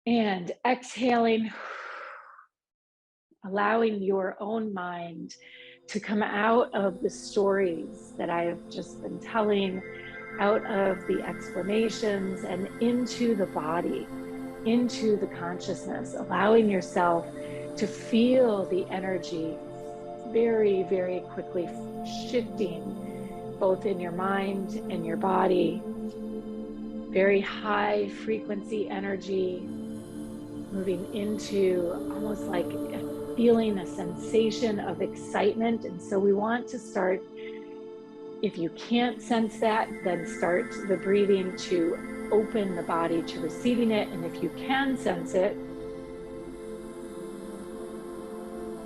And exhaling, allowing your own mind to come out of the stories that I have just been telling, out of the explanations and into the body, into the consciousness, allowing yourself to feel the energy very, very quickly shifting both in your mind and your body. Very high frequency energy moving into almost like feeling a sensation of excitement. And so we want to start, if you can't sense that, then start the breathing to open the body to receiving it. And if you can sense it,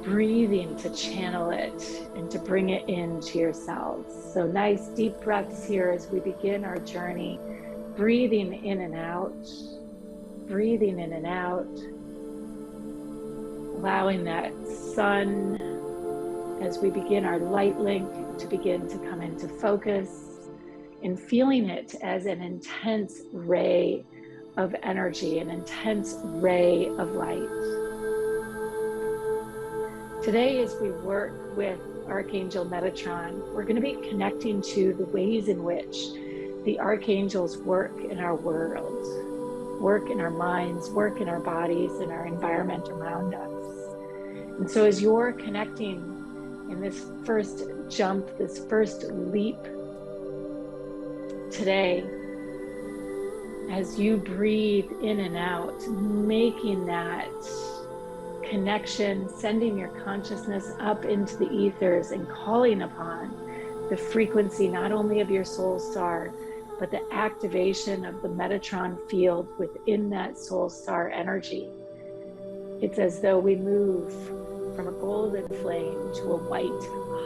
breathing to channel it and to bring it into yourselves. So nice deep breaths here as we begin our journey, breathing in and out, breathing in and out, allowing that sun as we begin our light link to begin to come into focus, and feeling it as an intense ray of energy, an intense ray of light. Today, as we work with Archangel Metatron, we're going to be connecting to the ways in which the archangels work in our world, work in our minds, work in our bodies, and our environment around us. And so as you're connecting in this first jump, this first leap today, as you breathe in and out, making that connection, sending your consciousness up into the ethers and calling upon the frequency not only of your soul star, but the activation of the Metatron field within that soul star energy. It's as though we move from a golden flame to a white,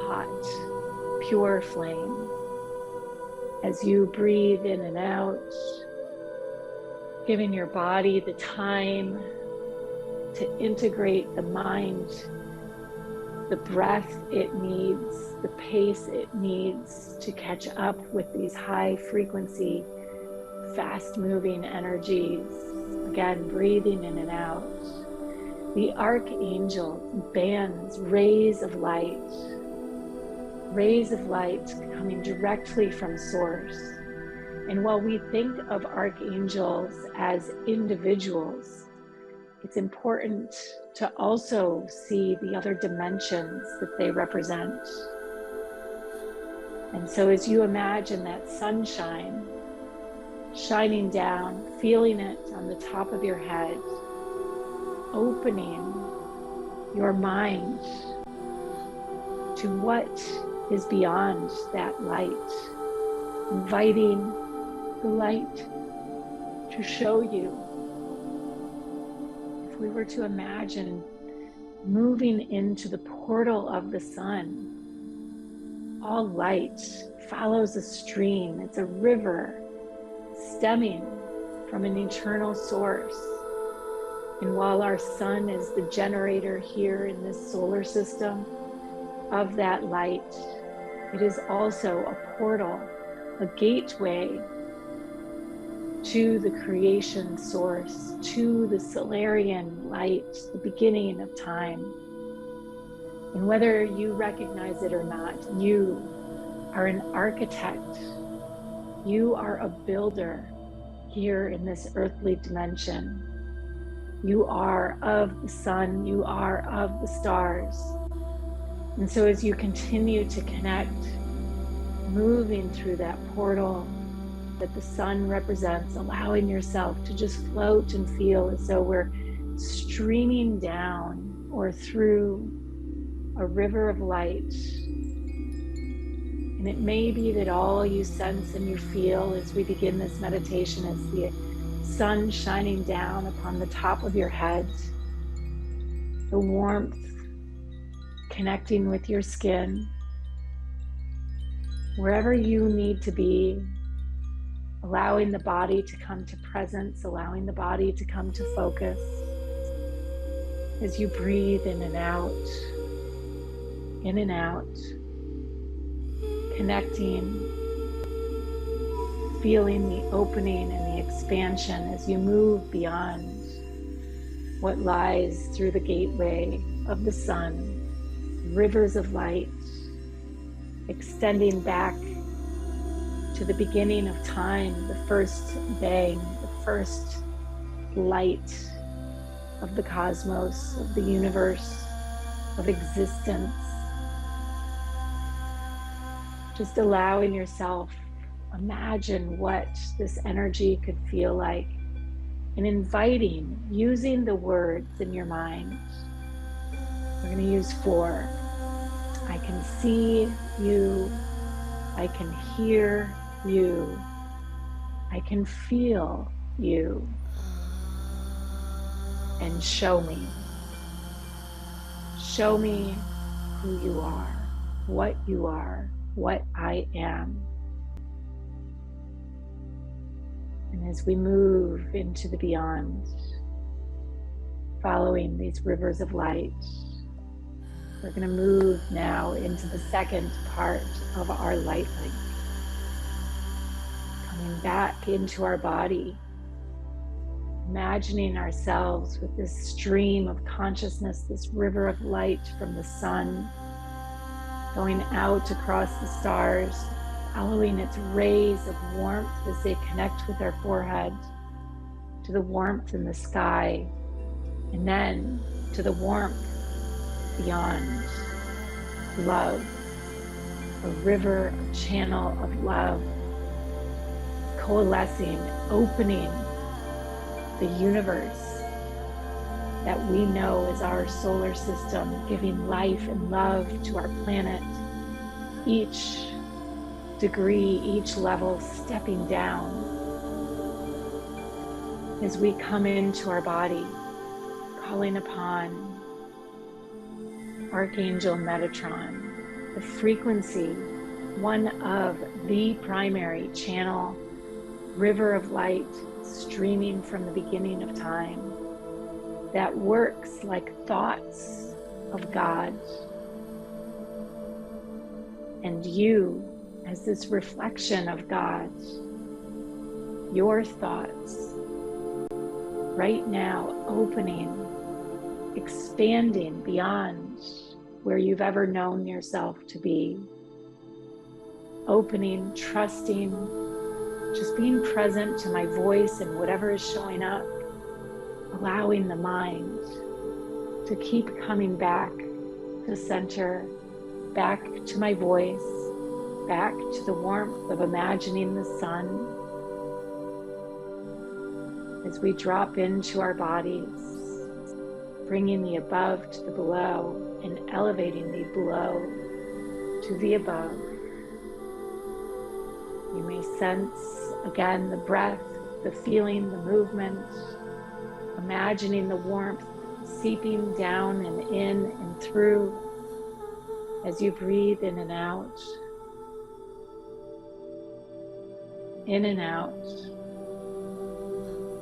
hot, pure flame. As you breathe in and out, giving your body the time to integrate the mind, the breath it needs, the pace it needs to catch up with these high frequency, fast moving energies. Again, breathing in and out. The archangel bands rays of light coming directly from source. And while we think of archangels as individuals, it's important to also see the other dimensions that they represent. And so as you imagine that sunshine shining down, feeling it on the top of your head, opening your mind to what is beyond that light, inviting the light to show you. If we were to imagine moving into the portal of the sun, all light follows a stream. It's a river stemming from an eternal source. And while our sun is the generator here in this solar system of that light, it is also a portal, a gateway to the creation source, to the Solarian light, the beginning of time. And whether you recognize it or not, you are an architect. You are a builder here in this earthly dimension. You are of the sun, you are of the stars. And so as you continue to connect, moving through that portal that the sun represents, allowing yourself to just float and feel as though we're streaming down or through a river of light. And it may be that all you sense and you feel as we begin this meditation is the sun shining down upon the top of your head, the warmth connecting with your skin. Wherever you need to be, allowing the body to come to presence, allowing the body to come to focus as you breathe in and out, connecting, feeling the opening and the expansion as you move beyond what lies through the gateway of the sun, rivers of light, extending back to the beginning of time, the first bang, the first light of the cosmos, of the universe, of existence. Just allowing yourself, imagine what this energy could feel like, and inviting, using the words in your mind. We're going to use 4. I can see you. I can hear you. I can feel you. And show me. Show me who you are, what I am. And as we move into the beyond, following these rivers of light, we're going to move now into the second part of our light link. Coming back into our body, imagining ourselves with this stream of consciousness, this river of light from the sun, going out across the stars, following its rays of warmth as they connect with our forehead, to the warmth in the sky, and then to the warmth beyond. Love, a river, a channel of love, coalescing, opening the universe that we know as our solar system, giving life and love to our planet. Each degree, each level stepping down as we come into our body, calling upon Archangel Metatron, the frequency, one of the primary channel, river of light streaming from the beginning of time, that works like thoughts of God. And you, as this reflection of God, your thoughts right now opening, expanding beyond where you've ever known yourself to be, opening, trusting, just being present to my voice and whatever is showing up, allowing the mind to keep coming back to center, back to my voice, back to the warmth of imagining the sun. As we drop into our bodies, bringing the above to the below and elevating the below to the above. You may sense again the breath, the feeling, the movement, imagining the warmth seeping down and in and through as you breathe in and out. In and out.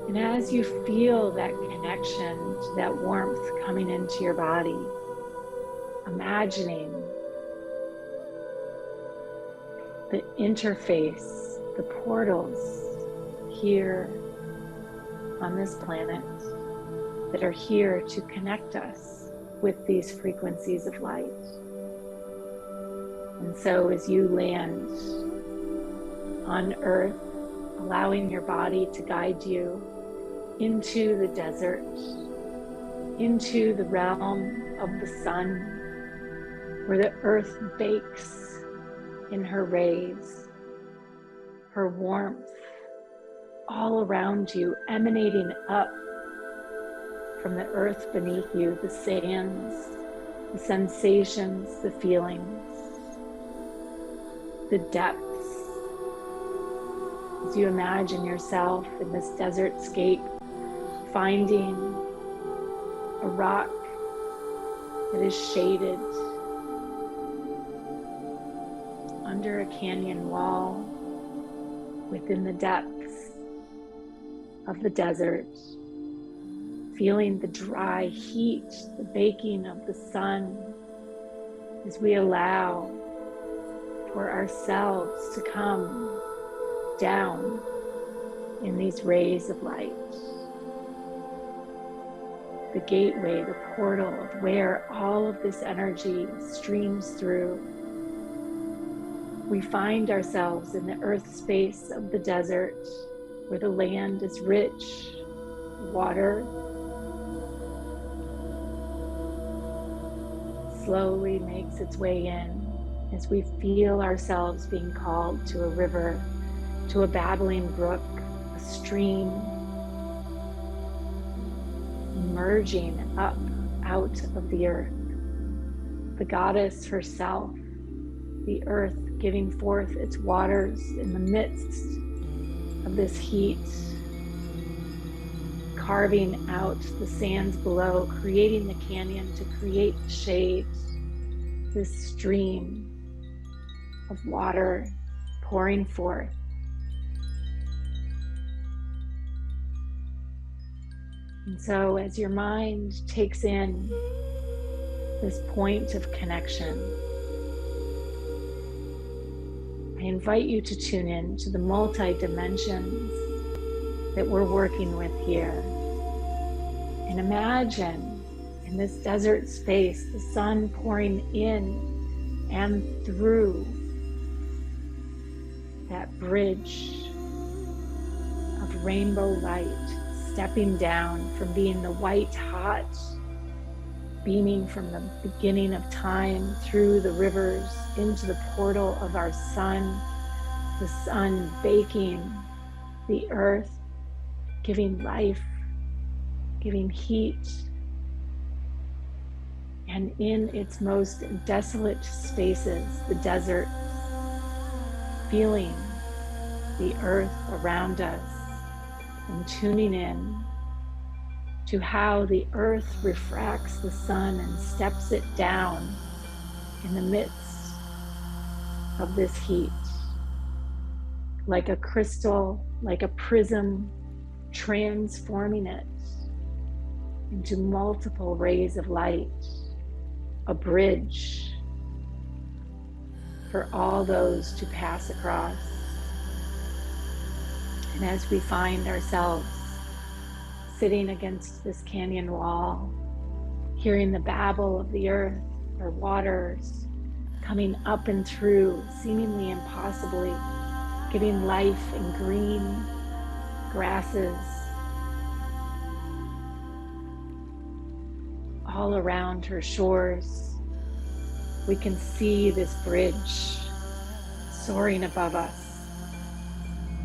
And as you feel that connection to that warmth coming into your body, imagining the interface, the portals here on this planet that are here to connect us with these frequencies of light. And so as you land on Earth, allowing your body to guide you into the desert, into the realm of the sun, where the earth bakes in her rays, her warmth all around you, emanating up from the earth beneath you, the sands, the sensations, the feelings, the depths. As you imagine yourself in this desert scape, finding a rock that is shaded under a canyon wall within the depths of the desert, feeling the dry heat, the baking of the sun, as we allow for ourselves to come down in these rays of light. the gateway, the portal of where all of this energy streams through. We find ourselves in the earth space of the desert, where the land is rich, water slowly makes its way in as we feel ourselves being called to a river, to a babbling brook, a stream, emerging up out of the earth. The goddess herself, the earth giving forth its waters in the midst of this heat, carving out the sands below, creating the canyon to create shade, this stream of water pouring forth. And so as your mind takes in this point of connection, I invite you to tune in to the multi-dimensions that we're working with here. And imagine in this desert space, the sun pouring in and through that bridge of rainbow light, stepping down from being the white hot, beaming from the beginning of time through the rivers into the portal of our sun, the sun baking the earth, giving life, giving heat, and in its most desolate spaces, the desert, feeling the earth around us and tuning in to how the earth refracts the sun and steps it down in the midst of this heat, like a crystal, like a prism, transforming it into multiple rays of light, a bridge for all those to pass across. And as we find ourselves sitting against this canyon wall, hearing the babble of the earth or waters coming up and through, seemingly impossibly, giving life in green grasses all around her shores, we can see this bridge soaring above us.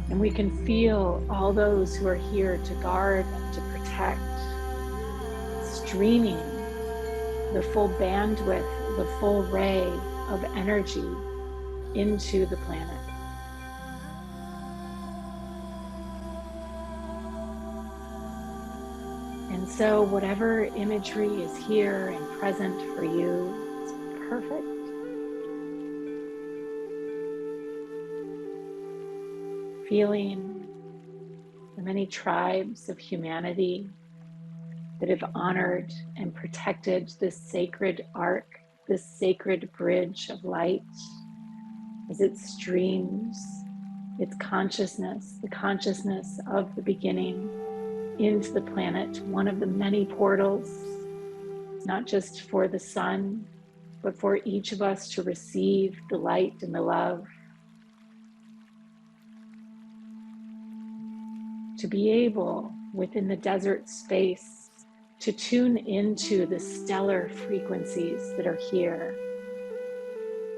And we can feel all those who are here to guard and to protect, streaming the full bandwidth, the full ray of energy into the planet. And so whatever imagery is here and present for you is perfect. Feeling the many tribes of humanity that have honored and protected this sacred arc, this sacred bridge of light as it streams its consciousness, the consciousness of the beginning, into the planet, one of the many portals, not just for the sun, but for each of us to receive the light and the love, to be able, within the desert space, to tune into the stellar frequencies that are here.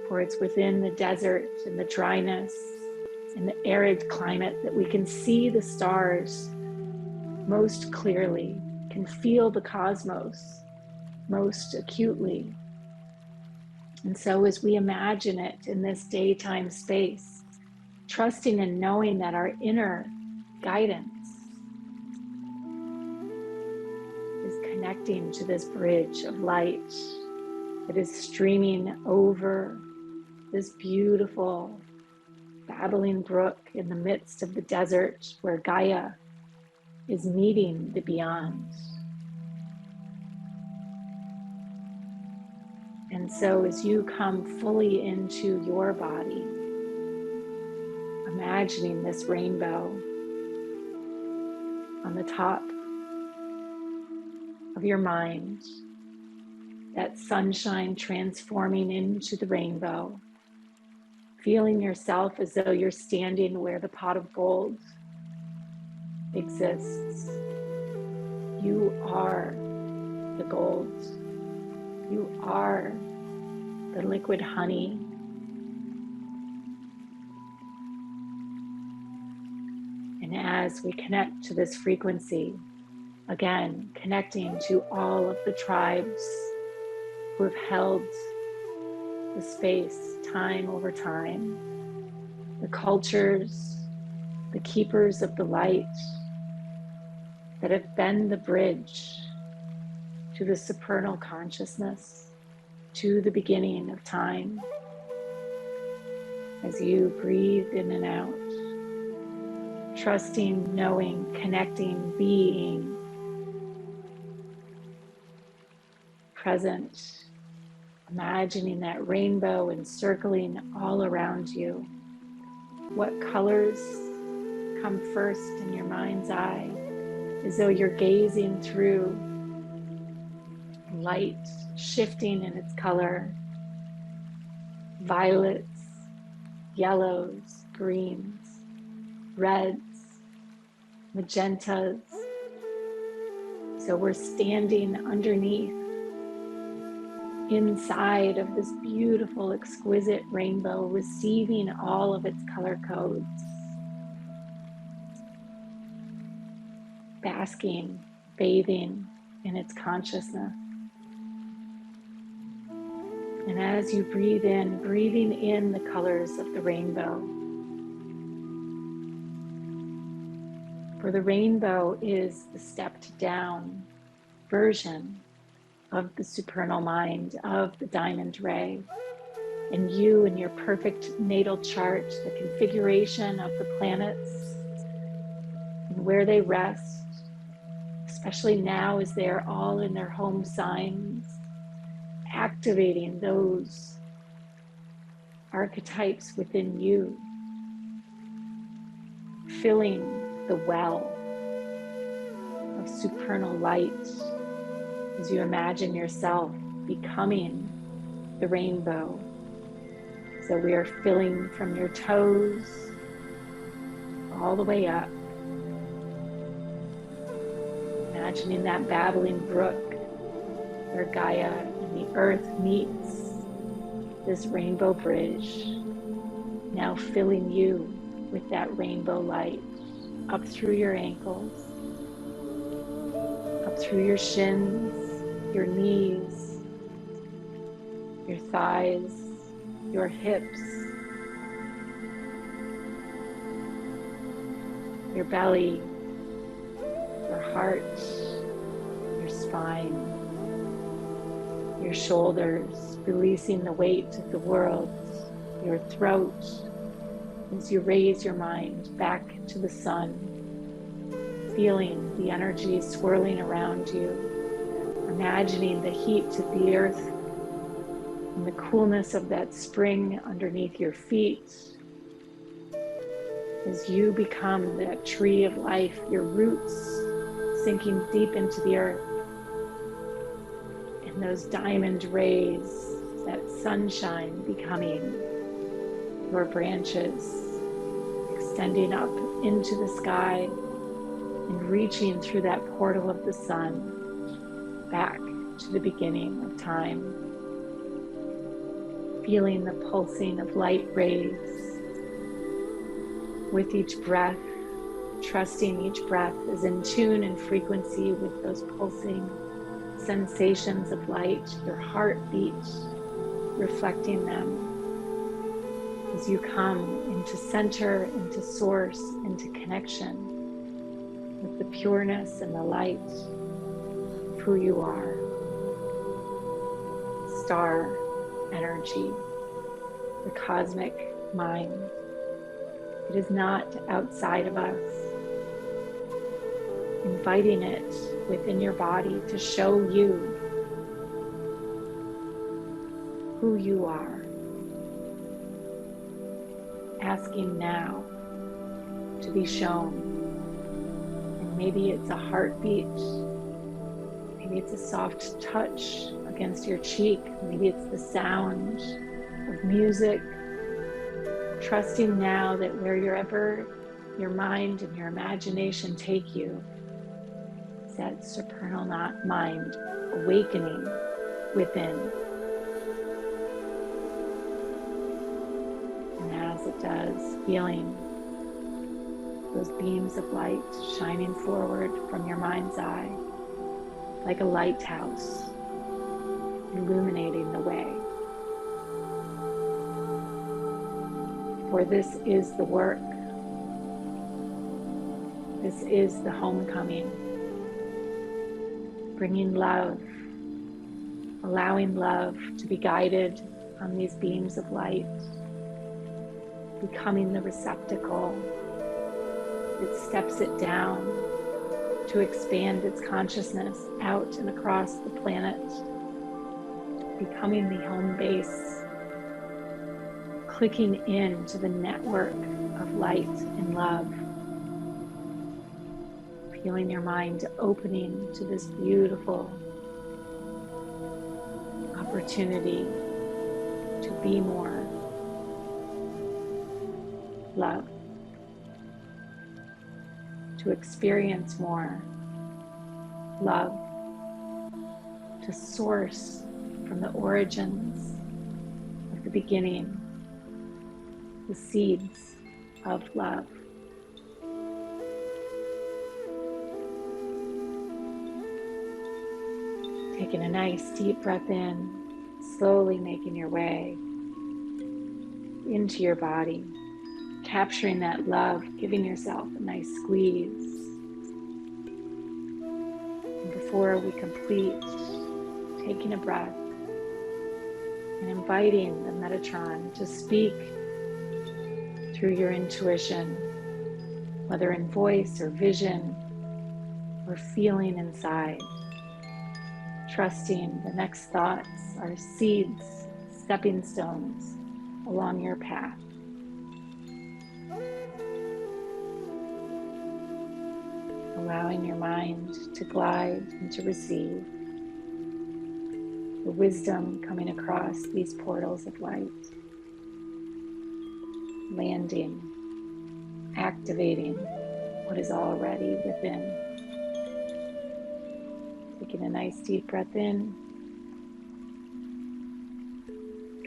For it's within the desert and the dryness and the arid climate that we can see the stars most clearly, can feel the cosmos most acutely. And so as we imagine it in this daytime space, trusting and knowing that our inner guidance is connecting to this bridge of light that is streaming over this beautiful babbling brook in the midst of the desert where Gaia is meeting the beyond. And so as you come fully into your body, imagining this rainbow on the top of your mind, that sunshine transforming into the rainbow, feeling yourself as though you're standing where the pot of gold exists. You are the gold. You are the liquid honey. And as we connect to this frequency, again, connecting to all of the tribes who have held the space time over time, the cultures, the keepers of the light that have been the bridge to the supernal consciousness, to the beginning of time. As you breathe in and out, trusting, knowing, connecting, being present, imagining that rainbow encircling all around you. What colors come first in your mind's eye, as though you're gazing through light shifting in its color, violets, yellows, greens, reds, magentas. So we're standing underneath, inside of this beautiful, exquisite rainbow, receiving all of its color codes, basking, bathing in its consciousness. And as you breathe in, breathing in the colors of the rainbow. For the rainbow is the stepped down version of the supernal mind, of the diamond ray. And you and your perfect natal chart, the configuration of the planets and where they rest, especially now as they are all in their home signs, activating those archetypes within you, filling the well of supernal light as you imagine yourself becoming the rainbow. So we are filling from your toes all the way up, imagining that babbling brook where Gaia and the earth meets, this rainbow bridge, now filling you with that rainbow light up through your ankles, up through your shins, your knees, your thighs, your hips, your belly, your heart, your spine, your shoulders, releasing the weight of the world, your throat, as you raise your mind back to the sun, feeling the energy swirling around you, imagining the heat of the earth and the coolness of that spring underneath your feet, as you become that tree of life, your roots sinking deep into the earth, and those diamond rays, that sunshine becoming your branches, extending up into the sky and reaching through that portal of the sun back to the beginning of time, feeling the pulsing of light rays with each breath, trusting each breath is in tune and frequency with those pulsing sensations of light, your heartbeat reflecting them as you come into center, into source, into connection with the pureness and the light of who you are. Star energy, the cosmic mind. It is not outside of us. Inviting it within your body to show you who you are. Asking now to be shown. And maybe it's a heartbeat, Maybe it's a soft touch against your cheek. Maybe it's the sound of music. Trusting now that wherever your mind and your imagination take you, is that supernal mind awakening within. And as it does, feeling those beams of light shining forward from your mind's eye, like a lighthouse, illuminating the way. For this is the work. This is the homecoming. Bringing love, allowing love to be guided on these beams of light, becoming the receptacle that steps it down to expand its consciousness out and across the planet, becoming the home base, clicking into the network of light and love, feeling your mind opening to this beautiful opportunity to be more love, to experience more love, to source from the origins of the beginning, the seeds of love. Taking a nice deep breath in, slowly making your way into your body, capturing that love, giving yourself a nice squeeze. And before we complete, taking a breath and inviting the Metatron to speak through your intuition, whether in voice or vision or feeling inside. Trusting the next thoughts are seeds, stepping stones along your path. Allowing your mind to glide and to receive the wisdom coming across these portals of light. Landing, activating what is already within. Taking a nice deep breath in.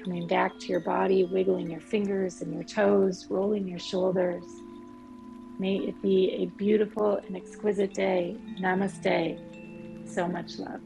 Coming back to your body, wiggling your fingers and your toes, rolling your shoulders. May it be a beautiful and exquisite day. Namaste. So much love.